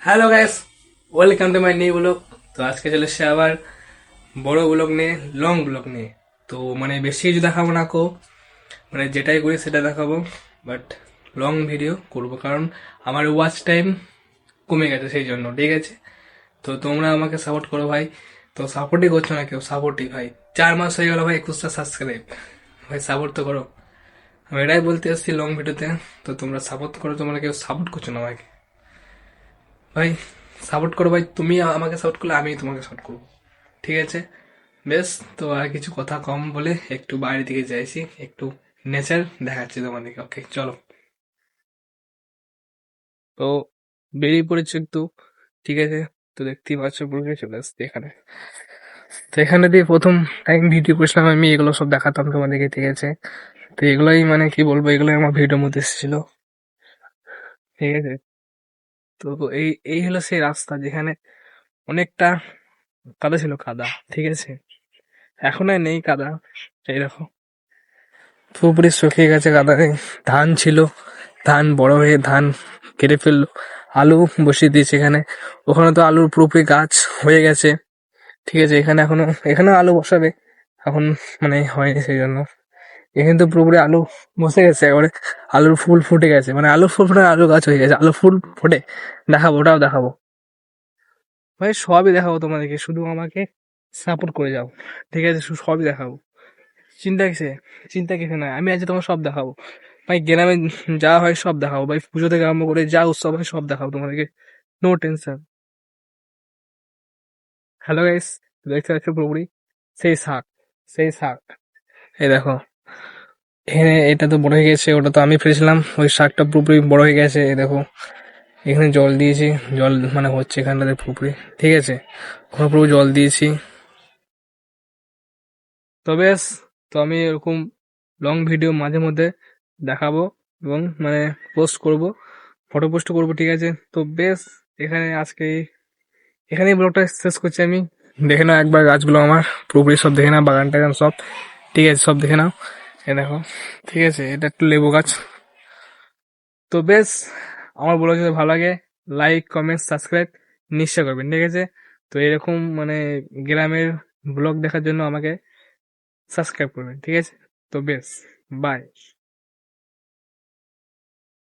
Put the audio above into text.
Hello guys, welcome to my new blog. তো আজকে চলে এসেছে আবার বড় ব্লগ নিয়ে, লং ব্লগ নিয়ে। তো মানে বেশি কিছু দেখাবো না কো, মানে যেটাই করি সেটা দেখাবো, বাট লং ভিডিও করব কারণ আমার ওয়াচ টাইম কমে গেছে, সেই জন্য। ঠিক আছে, তো তোমরা আমাকে সাপোর্ট করো ভাই। তো সাপোর্টই করছো না কেউ, সাপোর্টই ভাই। 4 মাস হয়ে গেল ভাই, 21টা সাবস্ক্রাইব। ভাই সাপোর্ট তো করো, আমি এটাই বলতে এসেছি লং ভিডিওতে। তো তোমরা সাপোর্ট করো, তোমরা কেউ সাপোর্ট করছো না আমাকে। ভাই সাপোর্ট করো ভাই, তুমি আমাকে সাপোর্ট করলে আমি তোমাকে সাপোর্ট করবো। ঠিক আছে, বেশ। তো আর কিছু কথা কম বলে একটু বাইরে দিকে যাইছি, একটু নেচার দেখাচ্ছি তোমাদেরকে। ওকে চলো। তো বেরিয়ে পড়েছি একটু, ঠিক আছে। তো দেখতেই পাচ্ছ পুরো চলে আসছে এখানে। তো এখানে দিয়ে প্রথম টাইম ভিডিও করছিলাম আমি, এগুলো সব দেখাতাম তোমাদেরকে, ঠিক আছে। তো এগুলোই মানে কি বলবো, এগুলোই আমার ভিডিওর মধ্যে এসেছিল, ঠিক আছে। তো এই এই হলো সেই রাস্তা যেখানে অনেকটা কাদা ছিল, কাদা, ঠিক আছে। এখন আর নেই কাদা, এই দেখো পুরোপুরি শুকিয়ে গেছে কাদায়। ধান ছিল, ধান বড় হয়ে ধান কেটে ফেললো। আলু বসিয়ে দিয়েছে এখানে, ওখানে তো আলুর পুরোপুরি গাছ হয়ে গেছে, ঠিক আছে। এখানে এখনো, এখানেও আলু বসাবে এখন, মানে হয়নি সেই জন্য। এখানে তো পুরোপুরি আলু বসে গেছে একবারে, আলুর ফুল ফুটে গেছে, মানে আলু ফুল ফুটে আলু গাছ হয়ে গেছে, আলু ফুল ফোটে। দেখাবো, ওটাও দেখাবো ভাই, সবই দেখাবো তোমাদেরকে, শুধু আমাকে সাপোর্ট করে যাও, ঠিক আছে। সবই দেখাবো, চিন্তা কিসে, চিন্তা কিসে না, আমি আজ তোমার সব দেখাবো ভাই। গ্রামে যা হয় সব দেখাবো ভাই, পুজো থেকে আরম্ভ করে যা উৎসব হয় সব দেখাবো তোমাদেরকে, নো টেনশন। হ্যালো গাইস, দেখতে পাচ্ছ পুরোপুরি সেই শাক, সেই শাক, এই দেখো। এখানে এটা তো বড় হয়ে গেছে, ওটা তো আমি ফেলেছিলাম, ওই শাকটা পুরোপুরি বড় হয়ে গেছে, এই দেখো। এখানে জল দিয়েছি, জল মানে হচ্ছে এখানটাতে পুরোপুরি, ঠিক আছে। ওখানে পুরো জল দিয়েছি। তো বেশ, তো আমি এরকম লং ভিডিও মাঝে মধ্যে দেখাবো, এবং মানে পোস্ট করব, ফটো পোস্ট করবো, ঠিক আছে। তো বেশ, এখানে আজকে এখানেই ব্লগটা শেষ করছি আমি। দেখে নাও একবার গাছগুলো আমার, পুরোপুরি সব দেখে নাও, বাগান টাগান সব, ঠিক আছে, সব দেখে নাও। এ দেখো, ঠিক আছে, এটা একটু লেবু গাছ। তো বেশ, আমার ব্লগ যদি ভালো লাগে, লাইক কমেন্ট সাবস্ক্রাইব নিশ্চয় করবেন, ঠিক আছে। তো এরকম মানে গ্রামের ব্লগ দেখার জন্য আমাকে সাবস্ক্রাইব করবেন, ঠিক আছে। তো বেশ, বাই।